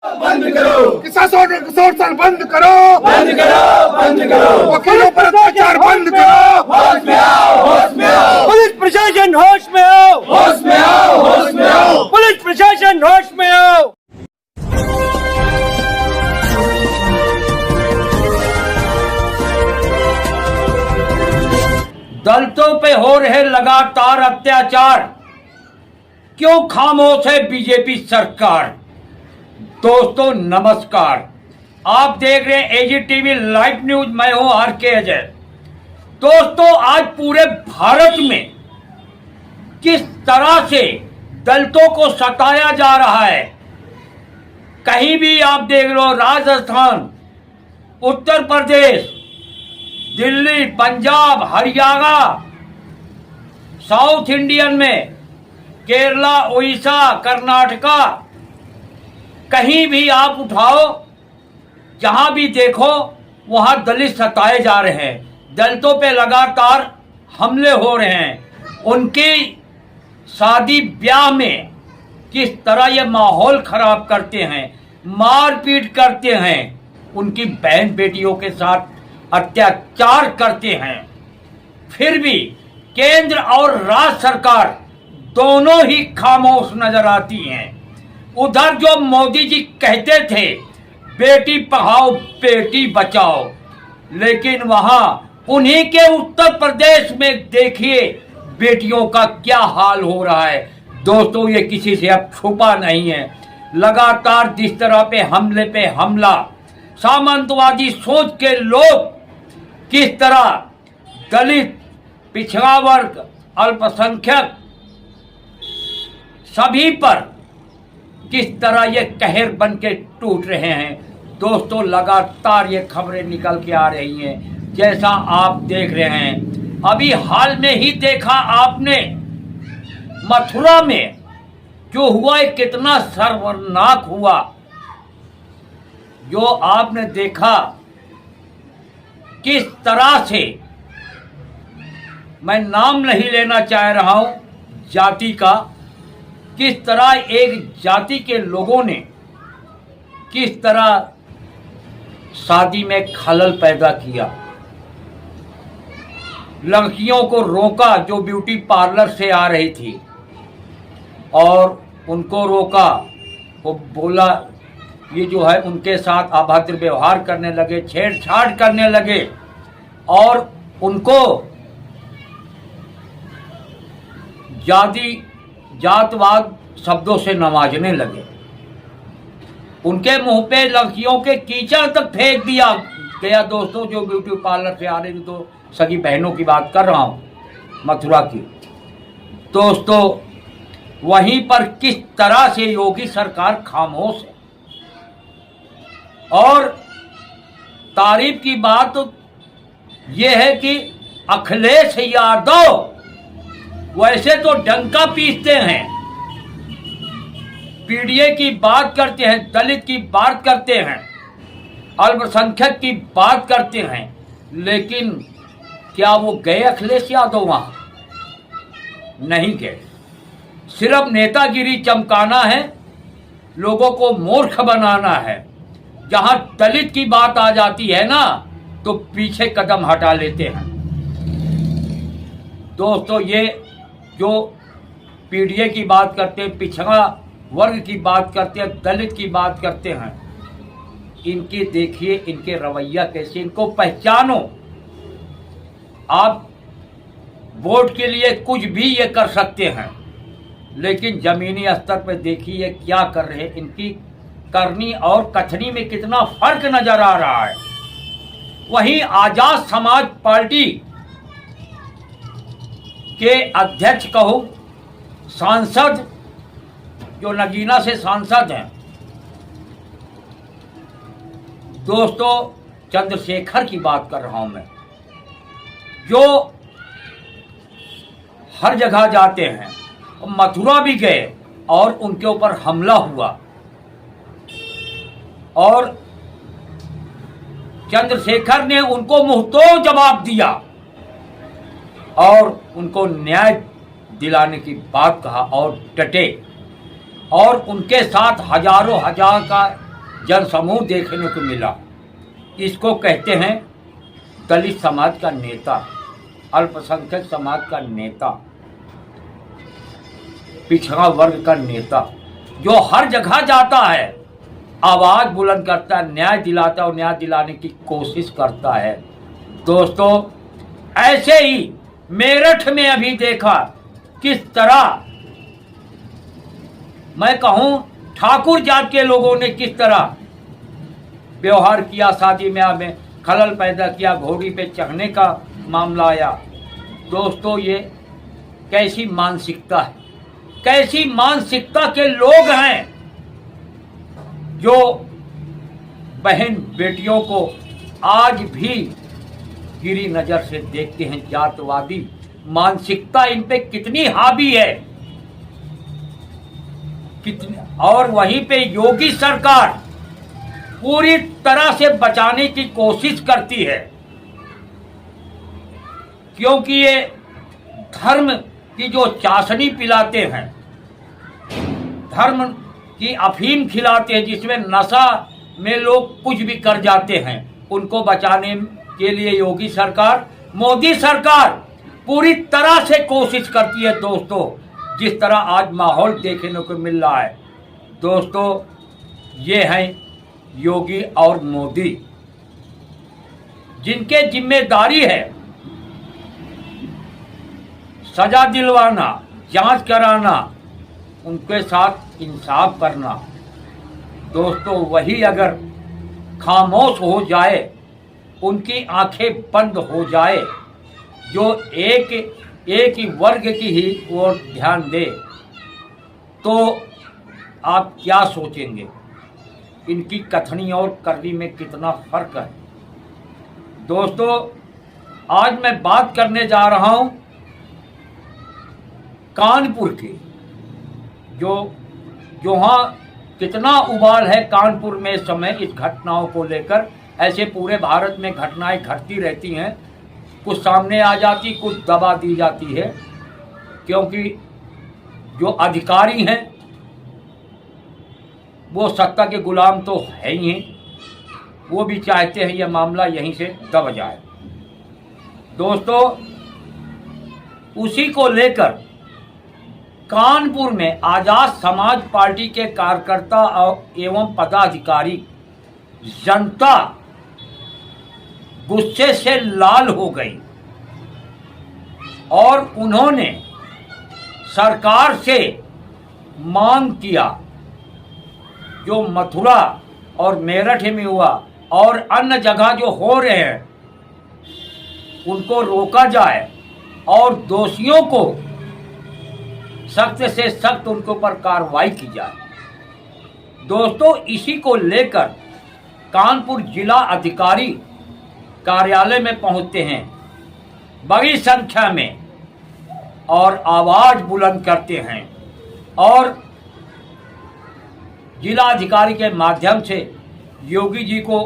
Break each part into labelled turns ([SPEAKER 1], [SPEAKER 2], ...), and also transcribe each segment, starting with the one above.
[SPEAKER 1] बंद करो,
[SPEAKER 2] शोषण बंद करो,
[SPEAKER 1] बंद करो, बंद करो,
[SPEAKER 2] वकीलों पर अत्याचार बंद करो,
[SPEAKER 1] होश में आओ, होश में आओ,
[SPEAKER 3] पुलिस प्रशासन होश में आओ,
[SPEAKER 1] होश में आओ, होश में आओ।
[SPEAKER 3] पुलिस प्रशासन होश में आओ। दलितों पे हो रहे लगातार अत्याचार, क्यों खामोश है बीजेपी सरकार? दोस्तों नमस्कार, आप देख रहे हैं एजीटीवी लाइव न्यूज। मैं हूं आरके अजय। दोस्तों आज पूरे भारत में किस तरह से दलितों को सताया जा रहा है, कहीं भी आप देख लो, राजस्थान, उत्तर प्रदेश, दिल्ली, पंजाब, हरियाणा, साउथ इंडियन में केरला, उड़ीसा, कर्नाटका, कहीं भी आप उठाओ, जहां भी देखो वहां दलित सताए जा रहे हैं। दलितों पे लगातार हमले हो रहे हैं। उनकी शादी ब्याह में किस तरह ये माहौल खराब करते हैं, मारपीट करते हैं, उनकी बहन बेटियों के साथ अत्याचार करते हैं। फिर भी केंद्र और राज्य सरकार दोनों ही खामोश नजर आती हैं। उधर जो मोदी जी कहते थे बेटी पढ़ाओ बेटी बचाओ, लेकिन वहां उन्हीं के उत्तर प्रदेश में देखिए बेटियों का क्या हाल हो रहा है। दोस्तों ये किसी से अब छुपा नहीं है। लगातार जिस तरह पे हमला, सामंतवादी सोच के लोग किस तरह दलित, पिछड़ा वर्ग, अल्पसंख्यक सभी पर किस तरह ये कहर बन के टूट रहे हैं। दोस्तों लगातार ये खबरें निकल के आ रही हैं, जैसा आप देख रहे हैं। अभी हाल में ही देखा आपने मथुरा में जो हुआ है, कितना शर्मनाक हुआ। जो आपने देखा किस तरह से, मैं नाम नहीं लेना चाह रहा हूं जाति का, किस तरह एक जाति के लोगों ने किस तरह शादी में खलल पैदा किया। लड़कियों को रोका जो ब्यूटी पार्लर से आ रही थी, और उनको रोका, वो बोला ये जो है उनके साथ अभद्र व्यवहार करने लगे, छेड़छाड़ करने लगे, और उनको जातवाद शब्दों से नवाजने लगे। उनके मुंह पे लड़कियों के कीचड़ तक फेंक दिया गया। दोस्तों जो ब्यूटी पार्लर से आ रही थी, तो सगी बहनों की बात कर रहा हूं मथुरा की। दोस्तों वहीं पर किस तरह से योगी सरकार खामोश है। और तारीफ की बात तो यह है कि अखिलेश यादव वैसे तो डंका पीसते हैं, पीडीए की बात करते हैं, दलित की बात करते हैं, अल्पसंख्यक की बात करते हैं, लेकिन क्या वो गए अखिलेश यादव वहां? नहीं गए। सिर्फ नेतागिरी चमकाना है, लोगों को मूर्ख बनाना है। जहां दलित की बात आ जाती है ना, तो पीछे कदम हटा लेते हैं। दोस्तों ये जो पीडीए की बात करते हैं, पिछड़ा वर्ग की बात करते हैं, दलित की बात करते हैं, इनके देखिए इनके रवैया कैसे, इनको पहचानो। आप वोट के लिए कुछ भी ये कर सकते हैं, लेकिन जमीनी स्तर पर देखिए क्या कर रहे हैं। इनकी करनी और कथनी में कितना फर्क नजर आ रहा है। वहीं आजाद समाज पार्टी के अध्यक्ष कहो, सांसद जो नगीना से सांसद हैं, दोस्तों चंद्रशेखर की बात कर रहा हूं मैं, जो हर जगह जाते हैं, मथुरा भी गए और उनके ऊपर हमला हुआ, और चंद्रशेखर ने उनको मुंहतोड़ जवाब दिया और उनको न्याय दिलाने की बात कहा और डटे, और उनके साथ हजारों हजार का जनसमूह देखने को मिला। इसको कहते हैं दलित समाज का नेता, अल्पसंख्यक समाज का नेता, पिछड़ा वर्ग का नेता, जो हर जगह जाता है, आवाज बुलंद करता है, न्याय दिलाता है और न्याय दिलाने की कोशिश करता है। दोस्तों, ऐसे ही मेरठ में अभी देखा किस तरह, मैं कहूं ठाकुर जात के लोगों ने किस तरह व्यवहार किया, शादी ब्याह में खलल पैदा किया, घोड़ी पे चढ़ने का मामला आया। दोस्तों, ये कैसी मानसिकता है, कैसी मानसिकता के लोग हैं जो बहन बेटियों को आज भी गिरी नजर से देखते हैं। जातवादी मानसिकता इन पे कितनी हावी है, कितनी। और वहीं पे योगी सरकार पूरी तरह से बचाने की कोशिश करती है, क्योंकि ये धर्म की जो चाशनी पिलाते हैं, धर्म की अफीम खिलाते हैं, जिसमें नशा में लोग कुछ भी कर जाते हैं, उनको बचाने के लिए योगी सरकार, मोदी सरकार पूरी तरह से कोशिश करती है। दोस्तों, जिस तरह आज माहौल देखने को मिल रहा है, दोस्तों, ये हैं योगी और मोदी, जिनके जिम्मेदारी है सजा दिलवाना, जांच कराना, उनके साथ इंसाफ करना। दोस्तों, वही अगर खामोश हो जाए, उनकी आंखें बंद हो जाए, जो एक ही वर्ग की ही ओर ध्यान दे, तो आप क्या सोचेंगे? इनकी कथनी और करनी में कितना फर्क है। दोस्तों, आज मैं बात करने जा रहा हूं कानपुर की, जो वहाँ कितना उबाल है कानपुर में इस समय इस घटनाओं को लेकर। ऐसे पूरे भारत में घटनाएं घटती रहती हैं, कुछ सामने आ जाती, कुछ दबा दी जाती है, क्योंकि जो अधिकारी हैं वो सत्ता के गुलाम तो है ही हैं, वो भी चाहते हैं यह मामला यहीं से दब जाए। दोस्तों, उसी को लेकर कानपुर में आजाद समाज पार्टी के कार्यकर्ता एवं पदाधिकारी, जनता गुस्से से लाल हो गई और उन्होंने सरकार से मांग किया, जो मथुरा और मेरठ में हुआ और अन्य जगह जो हो रहे हैं, उनको रोका जाए और दोषियों को सख्त से सख्त उनके ऊपर कार्रवाई की जाए। दोस्तों, इसी को लेकर कानपुर जिला अधिकारी कार्यालय में पहुंचते हैं बड़ी संख्या में और आवाज बुलंद करते हैं और जिला अधिकारी के माध्यम से योगी जी को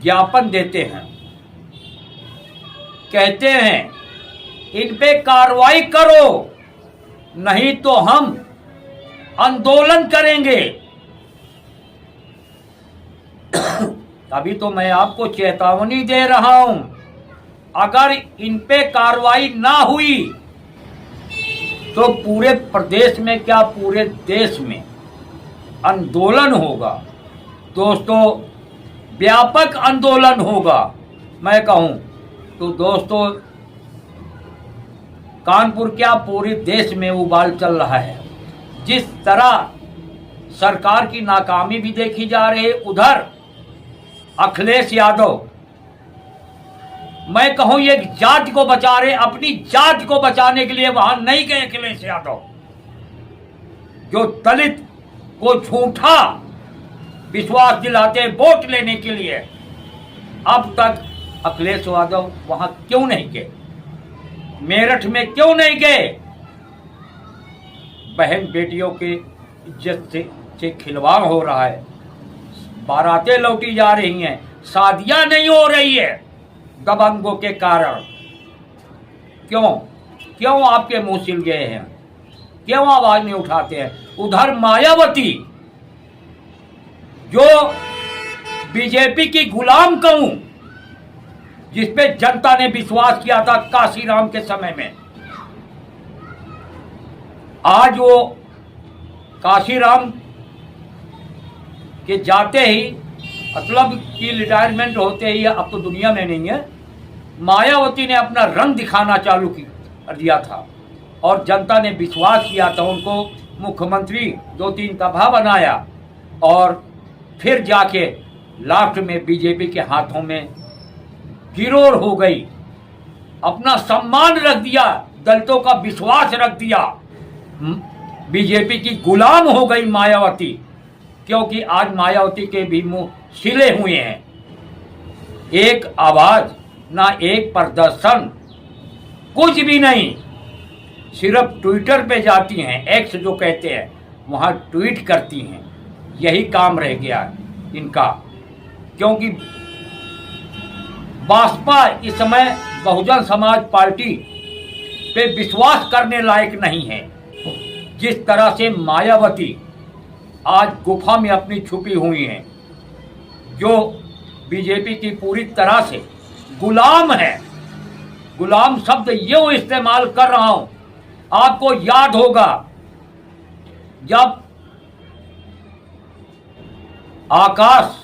[SPEAKER 3] ज्ञापन देते हैं। कहते हैं, इन पे कार्रवाई करो, नहीं तो हम आंदोलन करेंगे। अभी तो मैं आपको चेतावनी दे रहा हूं, अगर इन पे कार्रवाई ना हुई तो पूरे प्रदेश में क्या पूरे देश में आंदोलन होगा। दोस्तों, व्यापक आंदोलन होगा। मैं कहूं तो दोस्तों, कानपुर क्या पूरे देश में उबाल चल रहा है। जिस तरह सरकार की नाकामी भी देखी जा रही है, उधर अखिलेश यादव, मैं कहूं ये जाति को बचा रहे, अपनी जाति को बचाने के लिए वहां नहीं गए अखिलेश यादव, जो दलित को झूठा विश्वास दिलाते वोट लेने के लिए। अब तक अखिलेश यादव वहां क्यों नहीं गए, मेरठ में क्यों नहीं गए? बहन बेटियों के इज्जत से खिलवाड़ हो रहा है, बारातें लौटी जा रही हैं, शादियां नहीं हो रही है दबंगों के कारण। क्यों आपके मुंह सिल गए हैं? क्यों आवाज नहीं उठाते हैं? उधर मायावती, जो बीजेपी की गुलाम कहूं, जिसपे जनता ने विश्वास किया था काशीराम के समय में। आज वो काशीराम के जाते ही, मतलब कि रिटायरमेंट होते ही, अब तो दुनिया में नहीं है, मायावती ने अपना रंग दिखाना चालू कर दिया था और जनता ने विश्वास किया था, उनको मुख्यमंत्री 2-3 दफा बनाया और फिर जाके लास्ट में बीजेपी के हाथों में गिरोर हो गई। अपना सम्मान रख दिया, दलितों का विश्वास रख दिया, बीजेपी की गुलाम हो गई मायावती, क्योंकि आज मायावती के भी मुंह सिले हुए हैं। एक आवाज ना एक प्रदर्शन, कुछ भी नहीं, सिर्फ ट्विटर पे जाती हैं, एक्स जो कहते हैं, वहां ट्वीट करती हैं। यही काम रह गया इनका, क्योंकि भाजपा इस समय बहुजन समाज पार्टी पे विश्वास करने लायक नहीं है। जिस तरह से मायावती आज गुफा में अपनी छुपी हुई हैं, जो बीजेपी की पूरी तरह से गुलाम है। गुलाम शब्द ये इस्तेमाल कर रहा हूं, आपको याद होगा जब आकाश,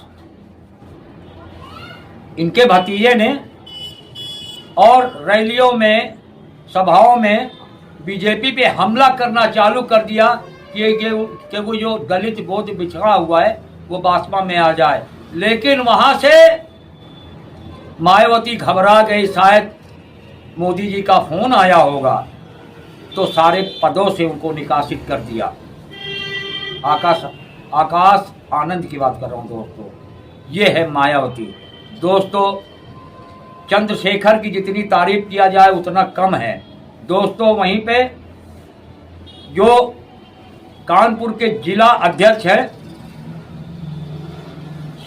[SPEAKER 3] इनके भतीजे ने, और रैलियों में, सभाओं में बीजेपी पे हमला करना चालू कर दिया कि वो जो दलित बोध बिछड़ा हुआ है वो भाजपा में आ जाए, लेकिन वहां से मायावती घबरा गई। शायद मोदी जी का फोन आया होगा तो सारे पदों से उनको निकासित कर दिया। आकाश आनंद की बात कर रहा हूं दोस्तों, ये है मायावती। दोस्तों, चंद्रशेखर की जितनी तारीफ किया जाए उतना कम है। दोस्तों, वहीं पे जो कानपुर के जिला अध्यक्ष है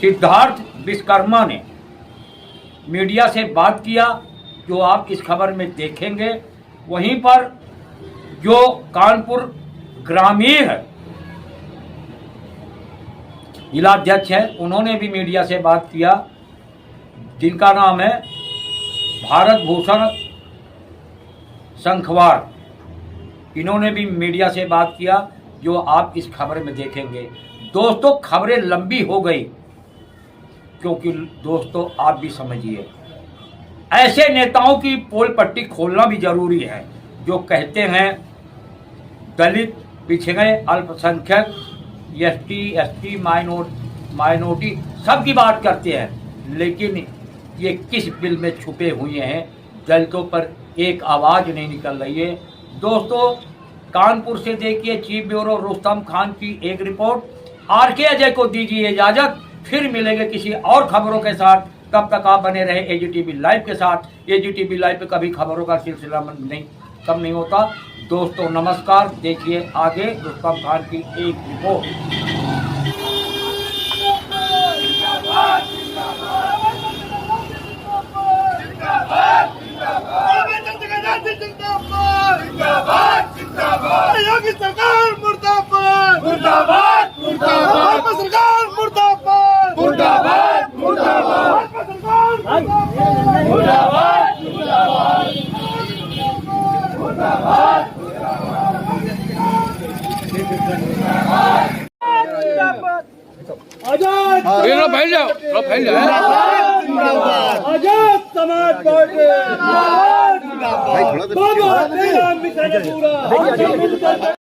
[SPEAKER 3] सिद्धार्थ विश्वकर्मा ने मीडिया से बात किया, जो आप इस खबर में देखेंगे। वहीं पर जो कानपुर ग्रामीण जिला अध्यक्ष है, उन्होंने भी मीडिया से बात किया, जिनका नाम है भारत भूषण शंखवार। इन्होंने भी मीडिया से बात किया, जो आप इस खबर में देखेंगे। दोस्तों, खबरें लंबी हो गई, क्योंकि दोस्तों आप भी समझिए, ऐसे नेताओं की पोल पट्टी खोलना भी जरूरी है, जो कहते हैं दलित, पिछड़े, अल्पसंख्यक, एसटी, माइनॉरिटी सबकी बात करते हैं, लेकिन ये किस बिल में छुपे हुए हैं? दलितों पर एक आवाज नहीं निकल रही है। दोस्तों, कानपुर से देखिए चीफ ब्यूरो रुस्तम खान की एक रिपोर्ट। आरके अजय को दीजिए इजाजत, फिर मिलेंगे किसी और खबरों के साथ। तब तक आप बने रहे एजीटीवी लाइव के साथ। एजीटीवी लाइव पे कभी खबरों का सिलसिला नहीं कम नहीं होता। दोस्तों नमस्कार, देखिए आगे रुस्तम खान की एक रिपोर्ट।
[SPEAKER 2] योगी सरकार मुर्दाबाद, मुर्दाबाद, मुर्दाबाद, सरकार मुर्दाबाद, मुर्दाबाद, मुर्दाबाद, सरकार मुर्दाबाद, मुर्दाबाद, आजाद
[SPEAKER 1] फैल जाओ, फैल जाओ।
[SPEAKER 2] आजाद समाज पार्टी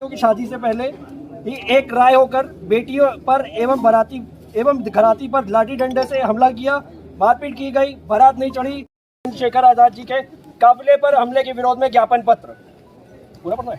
[SPEAKER 4] की शादी से पहले ही एक राय होकर बेटियों पर एवं घराती पर लाठी डंडे से हमला किया, मारपीट की गई। बारात नहीं चढ़ी। चंद्रशेखर आजाद जी के काफिले पर हमले के विरोध में ज्ञापन पत्र पूरा पढ़ना है,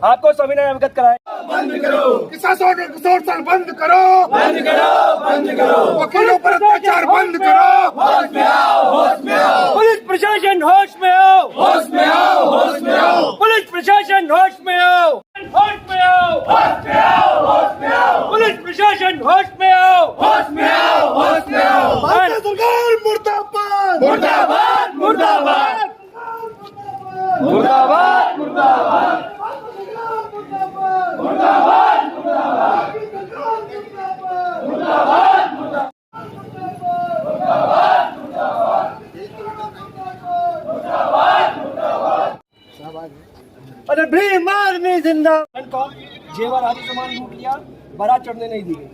[SPEAKER 4] आपको सभी ने अवगत कराया।
[SPEAKER 1] बंद करो,
[SPEAKER 2] शोषण बंद करो,
[SPEAKER 1] बंद करो, बंद करो।
[SPEAKER 2] वकीलों पर अत्याचार बंद करो।
[SPEAKER 1] होश में आओ, होश में आओ।
[SPEAKER 4] पुलिस प्रशासन होश में आओ,
[SPEAKER 1] होश में आओ, होश में आओ।
[SPEAKER 4] पुलिस प्रशासन होश में आओ, होश में आओ,
[SPEAKER 1] होश में आओ, होश में आओ।
[SPEAKER 4] पुलिस प्रशासन होश में आओ,
[SPEAKER 1] होश में आओ, होश में आओ।
[SPEAKER 2] भारत सरकार मुर्दाबाद,
[SPEAKER 1] मुर्दाबाद, मुर्दाबाद, मुर्दाबाद, मुर्दाबाद, मुर्दाबाद, मुर्दाबाद, मुर्दाबाद, मुर्दाबाद।
[SPEAKER 4] सामान लूट लिया, बारात चढ़ने नहीं दी गई।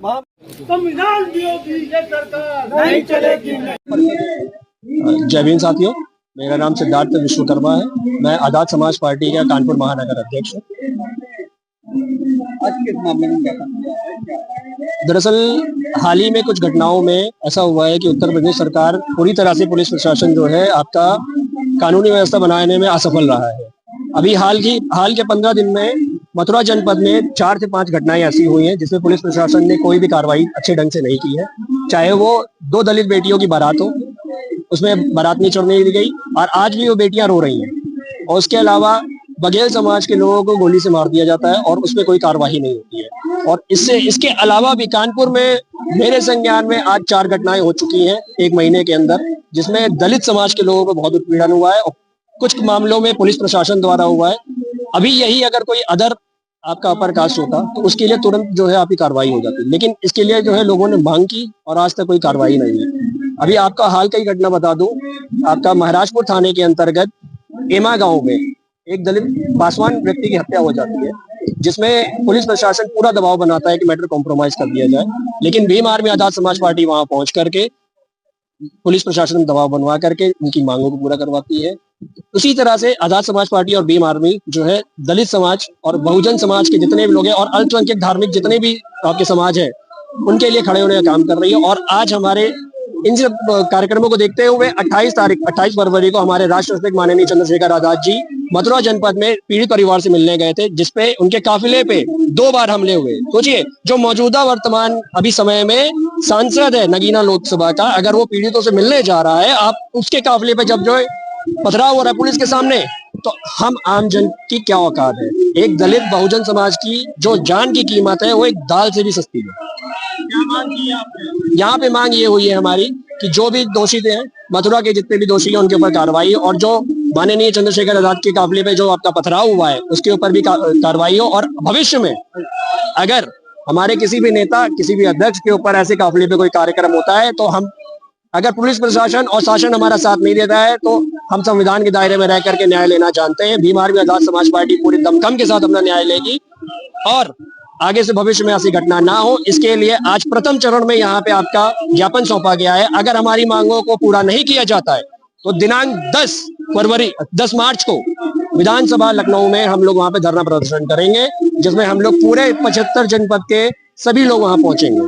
[SPEAKER 4] वहाँ
[SPEAKER 2] संविधान विरोधी ये सरकार
[SPEAKER 1] नहीं चलेगी।
[SPEAKER 5] जय भीम साथियों, मेरा नाम सिद्धार्थ विश्वकर्मा है। मैं आजाद समाज पार्टी का कानपुर महानगर अध्यक्ष हूँ।
[SPEAKER 1] आज किस मामले में क्या
[SPEAKER 5] दरअसल हाल ही में कुछ घटनाओं में ऐसा हुआ है कि उत्तर प्रदेश सरकार पूरी तरह से पुलिस प्रशासन जो है आपका कानूनी व्यवस्था बनाने में असफल रहा है। अभी हाल के 15 दिन में मथुरा जनपद में 4 से 5 घटनाएं ऐसी हुई हैं जिसमें पुलिस प्रशासन ने कोई भी कार्रवाई अच्छे ढंग से नहीं की है। चाहे वो 2 दलित बेटियों की बारात हो, उसमें बारात नहीं चढ़ने दी गई और आज भी वो बेटियां रो रही हैं। और उसके अलावा बघेल समाज के लोगों को गोली से मार दिया जाता है और उसमें कोई कार्यवाही नहीं होती है। और इसके अलावा भी कानपुर में मेरे संज्ञान में आज 4 घटनाएं हो चुकी हैं 1 महीने के अंदर, जिसमें दलित समाज के लोगों को बहुत उत्पीड़न हुआ है और कुछ मामलों में पुलिस प्रशासन द्वारा हुआ है। अभी यही अगर कोई अदर आपका अपर कास्ट होता तो उसके लिए तुरंत जो है आपकी कार्रवाई हो जाती, लेकिन इसके लिए जो है लोगों ने मांग की और आज तक कोई कार्रवाई नहीं है। अभी आपका हाल का ही घटना बता दूं, आपका महाराजपुर थाने के अंतर्गत एमा गांव में एक दलित पासवान व्यक्ति की हत्या हो जाती है, जिसमें पुलिस प्रशासन पूरा दबाव बनाता है कि मैटर कॉम्प्रोमाइज कर दिया जाए, लेकिन भीम आर्मी आजाद समाज पार्टी वहां पहुंच करके पुलिस प्रशासन दबाव बनवा करके उनकी मांगों को पूरा करवाती है। उसी तरह से आजाद समाज पार्टी और भीम आर्मी जो है दलित समाज और बहुजन समाज के जितने भी लोग हैं और अल्पसंख्यक धार्मिक जितने भी आपके समाज है उनके लिए खड़े होने का काम कर रही है। और आज हमारे इन सब कार्यक्रमों को देखते हुए 28 फरवरी को हमारे राष्ट्रपति माननीय चंद्रशेखर आजाद जी मथुरा जनपद में पीड़ित परिवार से मिलने गए थे, जिसपे उनके काफिले पे 2 बार हमले हुए। सोचिए, जो मौजूदा वर्तमान अभी समय में सांसद है नगीना लोकसभा का, अगर वो पीड़ितों से मिलने जा रहा है, आप उसके काफिले पे जब जो पथराव हो रहा है पुलिस के सामने, तो हम आम जन की क्या औकात है। एक दलित बहुजन समाज की जो जान की कीमत है वो एक दाल से भी सस्ती है। यहाँ पे मांग ये हुई है हमारी कि जो भी दोषी थे मथुरा के जितने भी दोषी हैं उनके ऊपर कार्रवाई, और जो माननीय चंद्रशेखर आजाद के काफिले पे जो आपका पथराव हुआ है उसके ऊपर भी कार्रवाई हो। और भविष्य में अगर हमारे किसी भी नेता, किसी भी अध्यक्ष के ऊपर ऐसे काफिले पे कोई कार्यक्रम होता है तो हम, अगर पुलिस प्रशासन और शासन हमारा साथ नहीं देता है तो हम संविधान के दायरे में रह करके न्याय लेना जानते हैं। भीम आर्मी आजाद समाज पार्टी पूरी दमखम के साथ अपना न्याय लेगी और आगे से भविष्य में ऐसी घटना ना हो, इसके लिए आज प्रथम चरण में यहाँ पे आपका ज्ञापन सौंपा गया है। अगर हमारी मांगों को पूरा नहीं किया जाता है तो दिनांक 10 मार्च को विधानसभा लखनऊ में हम लोग वहां पे धरना प्रदर्शन करेंगे, जिसमें हम लोग पूरे 75 जनपद के सभी लोग वहां पहुंचेंगे।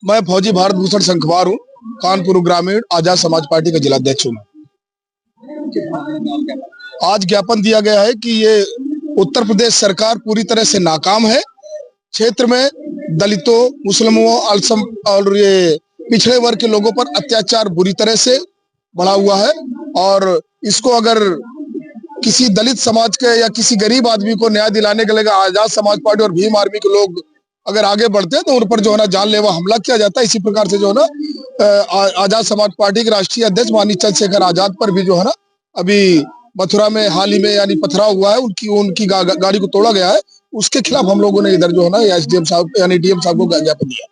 [SPEAKER 2] मैं फौजी भारत भूषण संखवार हूँ, कानपुर ग्रामीण आजाद समाज पार्टी का जिलाध्यक्ष हूँ। आज ज्ञापन दिया गया है कि ये उत्तर प्रदेश सरकार पूरी तरह से नाकाम है। क्षेत्र में दलितों, मुस्लिमों और ये पिछड़े वर्ग के लोगों पर अत्याचार बुरी तरह से बढ़ा हुआ है और इसको अगर किसी दलित समाज के या किसी गरीब आदमी को न्याय दिलाने के लिए आजाद समाज पार्टी और भीम आर्मी के लोग अगर आगे बढ़ते हैं तो उन पर जो है ना जानलेवा हमला किया जाता है। इसी प्रकार से जो है ना आजाद समाज पार्टी के राष्ट्रीय अध्यक्ष माननीय चंद्रशेखर आजाद पर भी जो है ना अभी मथुरा में हाल ही में यानी पथराव हुआ है, उनकी गाड़ी को तोड़ा गया है, उसके खिलाफ हम लोगों ने इधर जो है ना एसडीएम साहब यानी डीएम साहब को ज्ञापन दिया।